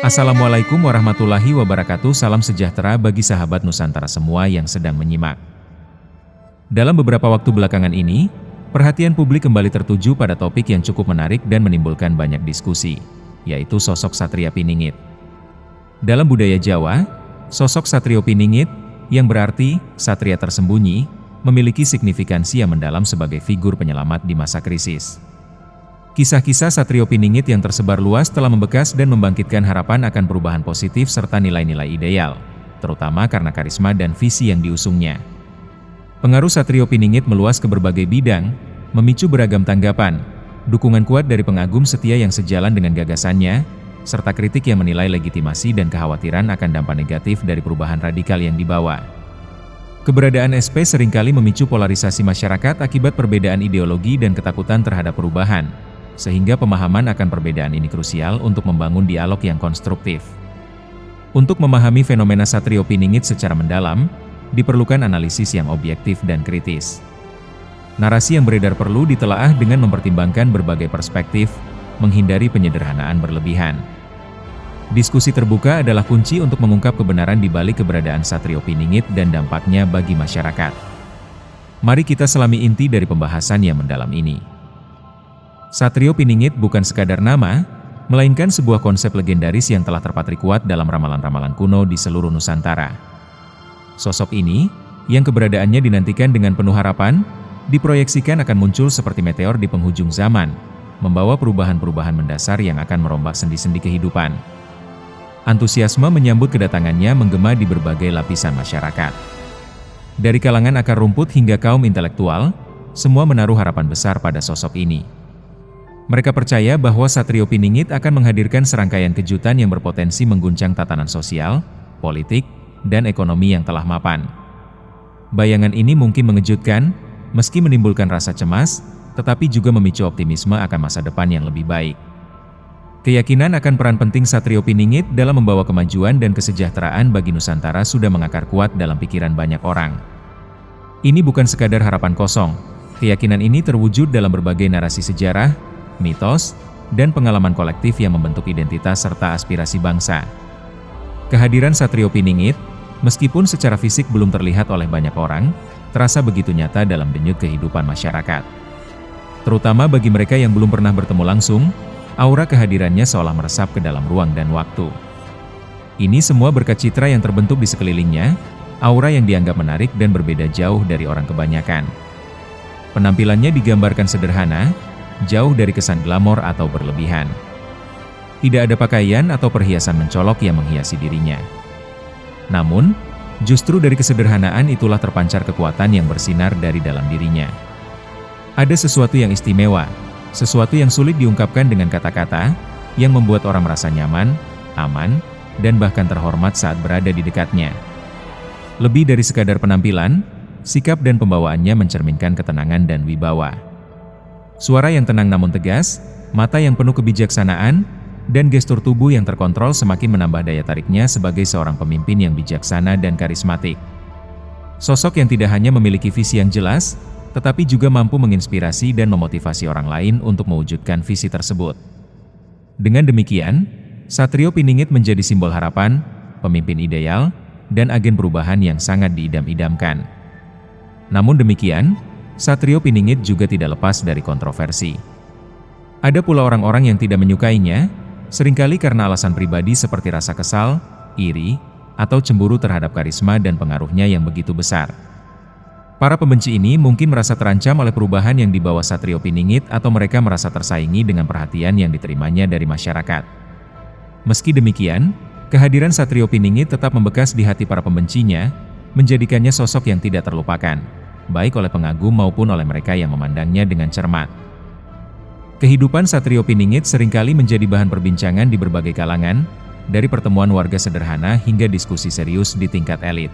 Assalamualaikum warahmatullahi wabarakatuh. Salam sejahtera bagi sahabat Nusantara semua yang sedang menyimak. Dalam beberapa waktu belakangan ini, perhatian publik kembali tertuju pada topik yang cukup menarik dan menimbulkan banyak diskusi, yaitu sosok Satrio Piningit. Dalam budaya Jawa, sosok Satrio Piningit, yang berarti satria tersembunyi, memiliki signifikansi yang mendalam sebagai figur penyelamat di masa krisis. Kisah-kisah Satrio Piningit yang tersebar luas telah membekas dan membangkitkan harapan akan perubahan positif serta nilai-nilai ideal, terutama karena karisma dan visi yang diusungnya. Pengaruh Satrio Piningit meluas ke berbagai bidang, memicu beragam tanggapan, dukungan kuat dari pengagum setia yang sejalan dengan gagasannya, serta kritik yang menilai legitimasi dan kekhawatiran akan dampak negatif dari perubahan radikal yang dibawa. Keberadaan SP seringkali memicu polarisasi masyarakat akibat perbedaan ideologi dan ketakutan terhadap perubahan, sehingga pemahaman akan perbedaan ini krusial untuk membangun dialog yang konstruktif. Untuk memahami fenomena Satrio Piningit secara mendalam, diperlukan analisis yang objektif dan kritis. Narasi yang beredar perlu ditelaah dengan mempertimbangkan berbagai perspektif, menghindari penyederhanaan berlebihan. Diskusi terbuka adalah kunci untuk mengungkap kebenaran di balik keberadaan Satrio Piningit dan dampaknya bagi masyarakat. Mari kita selami inti dari pembahasan yang mendalam ini. Satrio Piningit bukan sekadar nama, melainkan sebuah konsep legendaris yang telah terpatri kuat dalam ramalan-ramalan kuno di seluruh Nusantara. Sosok ini, yang keberadaannya dinantikan dengan penuh harapan, diproyeksikan akan muncul seperti meteor di penghujung zaman, membawa perubahan-perubahan mendasar yang akan merombak sendi-sendi kehidupan. Antusiasme menyambut kedatangannya menggema di berbagai lapisan masyarakat. Dari kalangan akar rumput hingga kaum intelektual, semua menaruh harapan besar pada sosok ini. Mereka percaya bahwa Satrio Piningit akan menghadirkan serangkaian kejutan yang berpotensi mengguncang tatanan sosial, politik, dan ekonomi yang telah mapan. Bayangan ini mungkin mengejutkan, meski menimbulkan rasa cemas, tetapi juga memicu optimisme akan masa depan yang lebih baik. Keyakinan akan peran penting Satrio Piningit dalam membawa kemajuan dan kesejahteraan bagi Nusantara sudah mengakar kuat dalam pikiran banyak orang. Ini bukan sekadar harapan kosong, keyakinan ini terwujud dalam berbagai narasi sejarah, mitos, dan pengalaman kolektif yang membentuk identitas serta aspirasi bangsa. Kehadiran Satrio Piningit, meskipun secara fisik belum terlihat oleh banyak orang, terasa begitu nyata dalam denyut kehidupan masyarakat. Terutama bagi mereka yang belum pernah bertemu langsung, aura kehadirannya seolah meresap ke dalam ruang dan waktu. Ini semua berkat citra yang terbentuk di sekelilingnya, aura yang dianggap menarik dan berbeda jauh dari orang kebanyakan. Penampilannya digambarkan sederhana, jauh dari kesan glamor atau berlebihan. Tidak ada pakaian atau perhiasan mencolok yang menghiasi dirinya. Namun, justru dari kesederhanaan itulah terpancar kekuatan yang bersinar dari dalam dirinya. Ada sesuatu yang istimewa, sesuatu yang sulit diungkapkan dengan kata-kata, yang membuat orang merasa nyaman, aman, dan bahkan terhormat saat berada di dekatnya. Lebih dari sekadar penampilan, sikap dan pembawaannya mencerminkan ketenangan dan wibawa. Suara yang tenang namun tegas, mata yang penuh kebijaksanaan, dan gestur tubuh yang terkontrol semakin menambah daya tariknya sebagai seorang pemimpin yang bijaksana dan karismatik. Sosok yang tidak hanya memiliki visi yang jelas, tetapi juga mampu menginspirasi dan memotivasi orang lain untuk mewujudkan visi tersebut. Dengan demikian, Satrio Piningit menjadi simbol harapan, pemimpin ideal, dan agen perubahan yang sangat diidam-idamkan. Namun demikian, Satrio Piningit juga tidak lepas dari kontroversi. Ada pula orang-orang yang tidak menyukainya, seringkali karena alasan pribadi seperti rasa kesal, iri, atau cemburu terhadap karisma dan pengaruhnya yang begitu besar. Para pembenci ini mungkin merasa terancam oleh perubahan yang dibawa Satrio Piningit atau mereka merasa tersaingi dengan perhatian yang diterimanya dari masyarakat. Meski demikian, kehadiran Satrio Piningit tetap membekas di hati para pembencinya, menjadikannya sosok yang tidak terlupakan, baik oleh pengagum maupun oleh mereka yang memandangnya dengan cermat. Kehidupan Satrio Piningit seringkali menjadi bahan perbincangan di berbagai kalangan, dari pertemuan warga sederhana hingga diskusi serius di tingkat elit.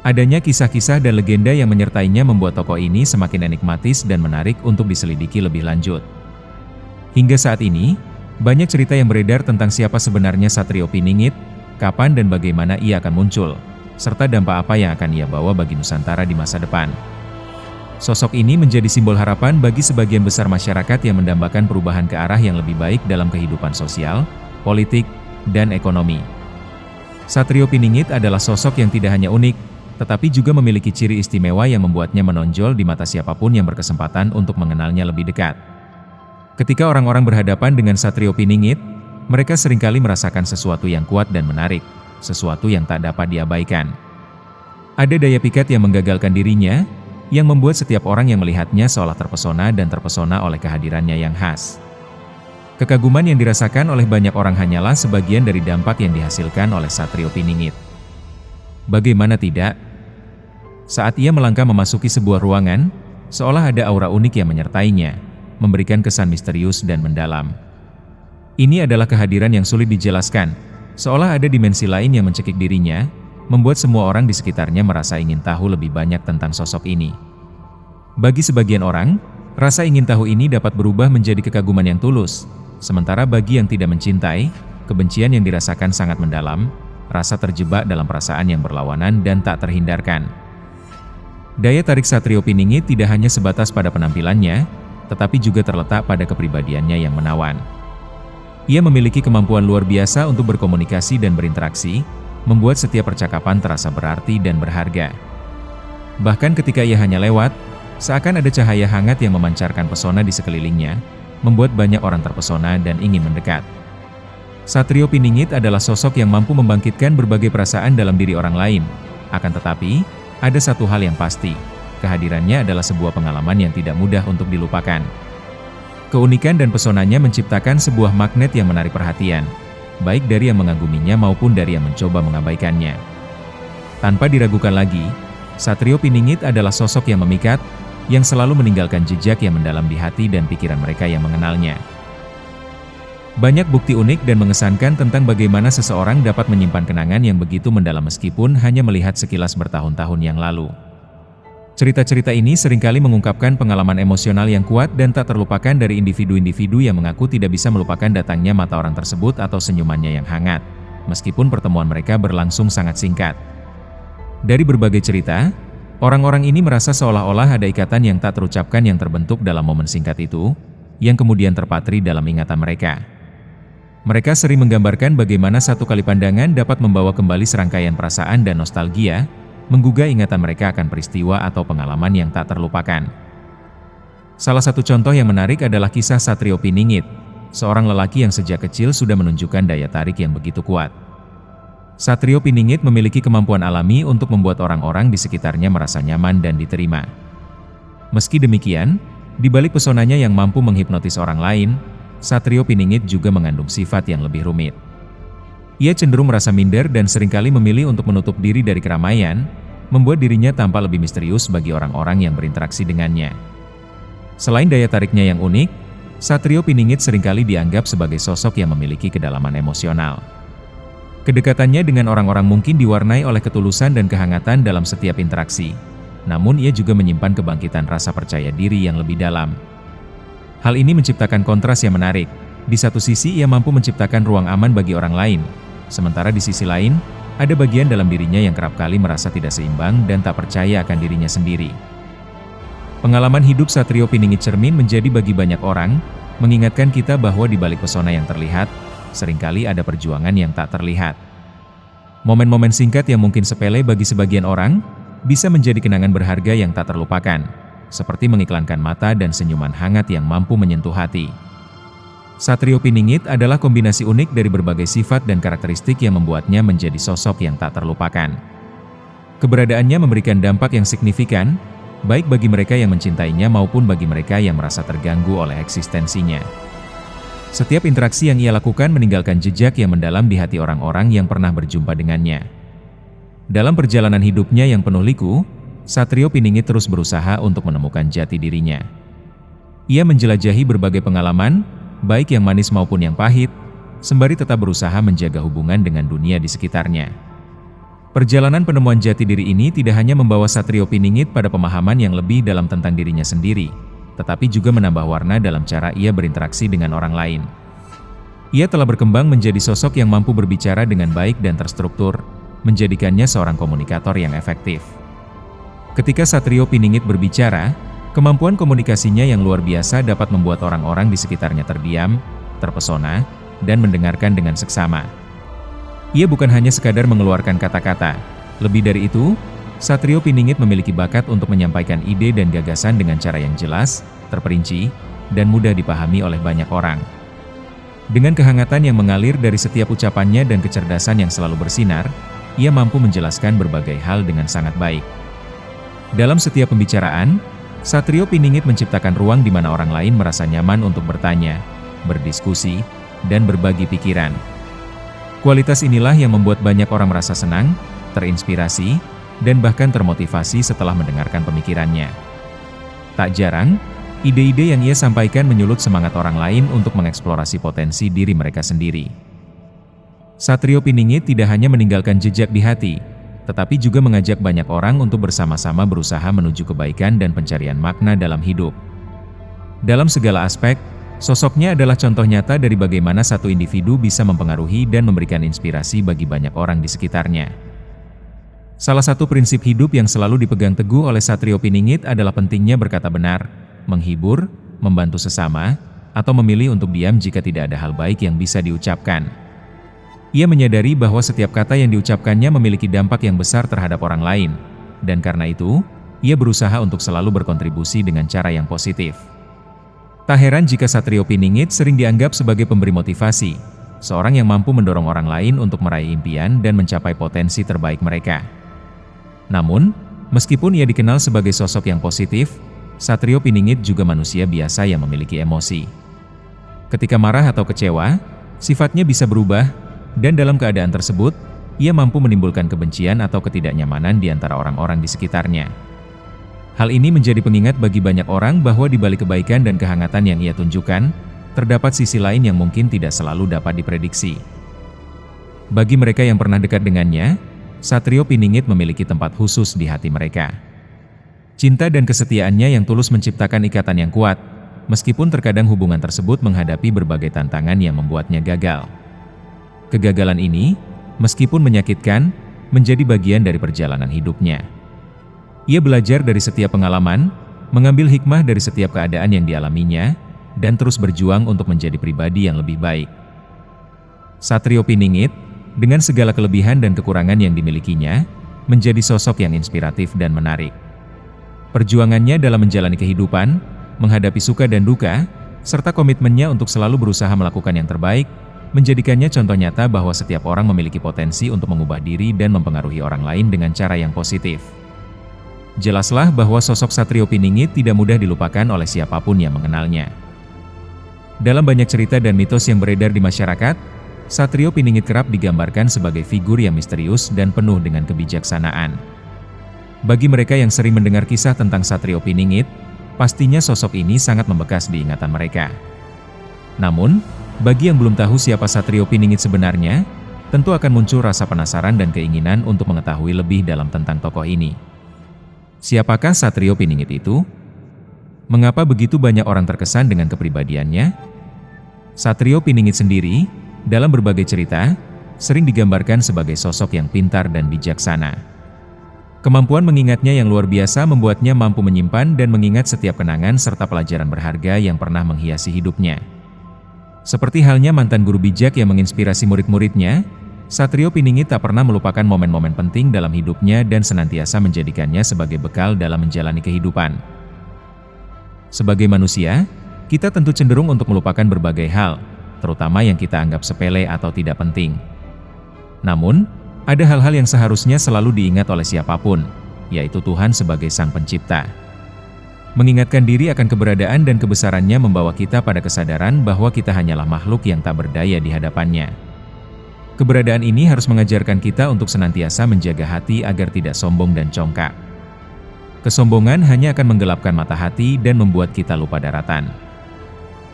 Adanya kisah-kisah dan legenda yang menyertainya membuat tokoh ini semakin enigmatis dan menarik untuk diselidiki lebih lanjut. Hingga saat ini, banyak cerita yang beredar tentang siapa sebenarnya Satrio Piningit, kapan dan bagaimana ia akan muncul, serta dampak apa yang akan ia bawa bagi Nusantara di masa depan. Sosok ini menjadi simbol harapan bagi sebagian besar masyarakat yang mendambakan perubahan ke arah yang lebih baik dalam kehidupan sosial, politik, dan ekonomi. Satrio Piningit adalah sosok yang tidak hanya unik, tetapi juga memiliki ciri istimewa yang membuatnya menonjol di mata siapapun yang berkesempatan untuk mengenalnya lebih dekat. Ketika orang-orang berhadapan dengan Satrio Piningit, mereka seringkali merasakan sesuatu yang kuat dan menarik, sesuatu yang tak dapat diabaikan. Ada daya pikat yang menggagalkan dirinya, yang membuat setiap orang yang melihatnya seolah terpesona dan terpesona oleh kehadirannya yang khas. Kekaguman yang dirasakan oleh banyak orang hanyalah sebagian dari dampak yang dihasilkan oleh Satrio Piningit. Bagaimana tidak? Saat ia melangkah memasuki sebuah ruangan, seolah ada aura unik yang menyertainya, memberikan kesan misterius dan mendalam. Ini adalah kehadiran yang sulit dijelaskan, seolah ada dimensi lain yang mencekik dirinya, membuat semua orang di sekitarnya merasa ingin tahu lebih banyak tentang sosok ini. Bagi sebagian orang, rasa ingin tahu ini dapat berubah menjadi kekaguman yang tulus, sementara bagi yang tidak mencintai, kebencian yang dirasakan sangat mendalam, rasa terjebak dalam perasaan yang berlawanan dan tak terhindarkan. Daya tarik Satrio Piningit tidak hanya sebatas pada penampilannya, tetapi juga terletak pada kepribadiannya yang menawan. Ia memiliki kemampuan luar biasa untuk berkomunikasi dan berinteraksi, membuat setiap percakapan terasa berarti dan berharga. Bahkan ketika ia hanya lewat, seakan ada cahaya hangat yang memancarkan pesona di sekelilingnya, membuat banyak orang terpesona dan ingin mendekat. Satrio Piningit adalah sosok yang mampu membangkitkan berbagai perasaan dalam diri orang lain. Akan tetapi, ada satu hal yang pasti, kehadirannya adalah sebuah pengalaman yang tidak mudah untuk dilupakan. Keunikan dan pesonanya menciptakan sebuah magnet yang menarik perhatian, baik dari yang mengaguminya maupun dari yang mencoba mengabaikannya. Tanpa diragukan lagi, Satrio Piningit adalah sosok yang memikat, yang selalu meninggalkan jejak yang mendalam di hati dan pikiran mereka yang mengenalnya. Banyak bukti unik dan mengesankan tentang bagaimana seseorang dapat menyimpan kenangan yang begitu mendalam meskipun hanya melihat sekilas bertahun-tahun yang lalu. Cerita-cerita ini seringkali mengungkapkan pengalaman emosional yang kuat dan tak terlupakan dari individu-individu yang mengaku tidak bisa melupakan datangnya mata orang tersebut atau senyumannya yang hangat, meskipun pertemuan mereka berlangsung sangat singkat. Dari berbagai cerita, orang-orang ini merasa seolah-olah ada ikatan yang tak terucapkan yang terbentuk dalam momen singkat itu, yang kemudian terpatri dalam ingatan mereka. Mereka sering menggambarkan bagaimana satu kali pandangan dapat membawa kembali serangkaian perasaan dan nostalgia, menggugah ingatan mereka akan peristiwa atau pengalaman yang tak terlupakan. Salah satu contoh yang menarik adalah kisah Satrio Piningit, seorang lelaki yang sejak kecil sudah menunjukkan daya tarik yang begitu kuat. Satrio Piningit memiliki kemampuan alami untuk membuat orang-orang di sekitarnya merasa nyaman dan diterima. Meski demikian, di balik pesonanya yang mampu menghipnotis orang lain, Satrio Piningit juga mengandung sifat yang lebih rumit. Ia cenderung merasa minder dan seringkali memilih untuk menutup diri dari keramaian, membuat dirinya tampak lebih misterius bagi orang-orang yang berinteraksi dengannya. Selain daya tariknya yang unik, Satrio Piningit seringkali dianggap sebagai sosok yang memiliki kedalaman emosional. Kedekatannya dengan orang-orang mungkin diwarnai oleh ketulusan dan kehangatan dalam setiap interaksi. Namun ia juga menyimpan kebangkitan rasa percaya diri yang lebih dalam. Hal ini menciptakan kontras yang menarik. Di satu sisi ia mampu menciptakan ruang aman bagi orang lain. Sementara di sisi lain, ada bagian dalam dirinya yang kerap kali merasa tidak seimbang dan tak percaya akan dirinya sendiri. Pengalaman hidup Satrio Piningit cermin menjadi bagi banyak orang, mengingatkan kita bahwa di balik pesona yang terlihat, seringkali ada perjuangan yang tak terlihat. Momen-momen singkat yang mungkin sepele bagi sebagian orang, bisa menjadi kenangan berharga yang tak terlupakan, seperti mengiklankan mata dan senyuman hangat yang mampu menyentuh hati. Satrio Piningit adalah kombinasi unik dari berbagai sifat dan karakteristik yang membuatnya menjadi sosok yang tak terlupakan. Keberadaannya memberikan dampak yang signifikan, baik bagi mereka yang mencintainya maupun bagi mereka yang merasa terganggu oleh eksistensinya. Setiap interaksi yang ia lakukan meninggalkan jejak yang mendalam di hati orang-orang yang pernah berjumpa dengannya. Dalam perjalanan hidupnya yang penuh liku, Satrio Piningit terus berusaha untuk menemukan jati dirinya. Ia menjelajahi berbagai pengalaman, baik yang manis maupun yang pahit, sembari tetap berusaha menjaga hubungan dengan dunia di sekitarnya. Perjalanan penemuan jati diri ini tidak hanya membawa Satrio Piningit pada pemahaman yang lebih dalam tentang dirinya sendiri, tetapi juga menambah warna dalam cara ia berinteraksi dengan orang lain. Ia telah berkembang menjadi sosok yang mampu berbicara dengan baik dan terstruktur, menjadikannya seorang komunikator yang efektif. Ketika Satrio Piningit berbicara, kemampuan komunikasinya yang luar biasa dapat membuat orang-orang di sekitarnya terdiam, terpesona, dan mendengarkan dengan seksama. Ia bukan hanya sekadar mengeluarkan kata-kata. Lebih dari itu, Satrio Piningit memiliki bakat untuk menyampaikan ide dan gagasan dengan cara yang jelas, terperinci, dan mudah dipahami oleh banyak orang. Dengan kehangatan yang mengalir dari setiap ucapannya dan kecerdasan yang selalu bersinar, ia mampu menjelaskan berbagai hal dengan sangat baik. Dalam setiap pembicaraan, Satrio Piningit menciptakan ruang di mana orang lain merasa nyaman untuk bertanya, berdiskusi, dan berbagi pikiran. Kualitas inilah yang membuat banyak orang merasa senang, terinspirasi, dan bahkan termotivasi setelah mendengarkan pemikirannya. Tak jarang, ide-ide yang ia sampaikan menyulut semangat orang lain untuk mengeksplorasi potensi diri mereka sendiri. Satrio Piningit tidak hanya meninggalkan jejak di hati, tetapi juga mengajak banyak orang untuk bersama-sama berusaha menuju kebaikan dan pencarian makna dalam hidup. Dalam segala aspek, sosoknya adalah contoh nyata dari bagaimana satu individu bisa mempengaruhi dan memberikan inspirasi bagi banyak orang di sekitarnya. Salah satu prinsip hidup yang selalu dipegang teguh oleh Satrio Piningit adalah pentingnya berkata benar, menghibur, membantu sesama, atau memilih untuk diam jika tidak ada hal baik yang bisa diucapkan. Ia menyadari bahwa setiap kata yang diucapkannya memiliki dampak yang besar terhadap orang lain, dan karena itu, ia berusaha untuk selalu berkontribusi dengan cara yang positif. Tak heran jika Satrio Piningit sering dianggap sebagai pemberi motivasi, seorang yang mampu mendorong orang lain untuk meraih impian dan mencapai potensi terbaik mereka. Namun, meskipun ia dikenal sebagai sosok yang positif, Satrio Piningit juga manusia biasa yang memiliki emosi. Ketika marah atau kecewa, sifatnya bisa berubah, dan dalam keadaan tersebut, ia mampu menimbulkan kebencian atau ketidaknyamanan di antara orang-orang di sekitarnya. Hal ini menjadi pengingat bagi banyak orang bahwa di balik kebaikan dan kehangatan yang ia tunjukkan, terdapat sisi lain yang mungkin tidak selalu dapat diprediksi. Bagi mereka yang pernah dekat dengannya, Satrio Piningit memiliki tempat khusus di hati mereka. Cinta dan kesetiaannya yang tulus menciptakan ikatan yang kuat, meskipun terkadang hubungan tersebut menghadapi berbagai tantangan yang membuatnya gagal. Kegagalan ini, meskipun menyakitkan, menjadi bagian dari perjalanan hidupnya. Ia belajar dari setiap pengalaman, mengambil hikmah dari setiap keadaan yang dialaminya, dan terus berjuang untuk menjadi pribadi yang lebih baik. Satrio Piningit, dengan segala kelebihan dan kekurangan yang dimilikinya, menjadi sosok yang inspiratif dan menarik. Perjuangannya dalam menjalani kehidupan, menghadapi suka dan duka, serta komitmennya untuk selalu berusaha melakukan yang terbaik, menjadikannya contoh nyata bahwa setiap orang memiliki potensi untuk mengubah diri dan mempengaruhi orang lain dengan cara yang positif. Jelaslah bahwa sosok Satrio Piningit tidak mudah dilupakan oleh siapapun yang mengenalnya. Dalam banyak cerita dan mitos yang beredar di masyarakat, Satrio Piningit kerap digambarkan sebagai figur yang misterius dan penuh dengan kebijaksanaan. Bagi mereka yang sering mendengar kisah tentang Satrio Piningit, pastinya sosok ini sangat membekas di ingatan mereka. Namun, bagi yang belum tahu siapa Satrio Piningit sebenarnya, tentu akan muncul rasa penasaran dan keinginan untuk mengetahui lebih dalam tentang tokoh ini. Siapakah Satrio Piningit itu? Mengapa begitu banyak orang terkesan dengan kepribadiannya? Satrio Piningit sendiri, dalam berbagai cerita, sering digambarkan sebagai sosok yang pintar dan bijaksana. Kemampuan mengingatnya yang luar biasa membuatnya mampu menyimpan dan mengingat setiap kenangan serta pelajaran berharga yang pernah menghiasi hidupnya. Seperti halnya mantan guru bijak yang menginspirasi murid-muridnya, Satrio Piningit tak pernah melupakan momen-momen penting dalam hidupnya dan senantiasa menjadikannya sebagai bekal dalam menjalani kehidupan. Sebagai manusia, kita tentu cenderung untuk melupakan berbagai hal, terutama yang kita anggap sepele atau tidak penting. Namun, ada hal-hal yang seharusnya selalu diingat oleh siapapun, yaitu Tuhan sebagai Sang Pencipta. Mengingatkan diri akan keberadaan dan kebesarannya membawa kita pada kesadaran bahwa kita hanyalah makhluk yang tak berdaya di hadapannya. Keberadaan ini harus mengajarkan kita untuk senantiasa menjaga hati agar tidak sombong dan congkak. Kesombongan hanya akan menggelapkan mata hati dan membuat kita lupa daratan.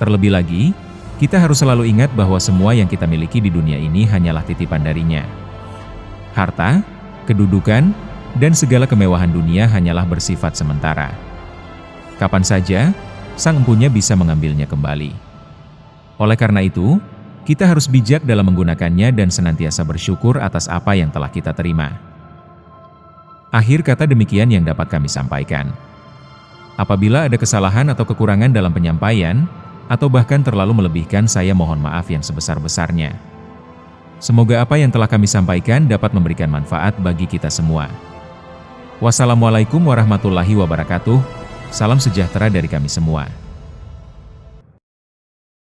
Terlebih lagi, kita harus selalu ingat bahwa semua yang kita miliki di dunia ini hanyalah titipan darinya. Harta, kedudukan, dan segala kemewahan dunia hanyalah bersifat sementara. Kapan saja, Sang Empunya bisa mengambilnya kembali. Oleh karena itu, kita harus bijak dalam menggunakannya dan senantiasa bersyukur atas apa yang telah kita terima. Akhir kata demikian yang dapat kami sampaikan. Apabila ada kesalahan atau kekurangan dalam penyampaian, atau bahkan terlalu melebihkan, saya mohon maaf yang sebesar-besarnya. Semoga apa yang telah kami sampaikan dapat memberikan manfaat bagi kita semua. Wassalamualaikum warahmatullahi wabarakatuh. Salam sejahtera dari kami semua.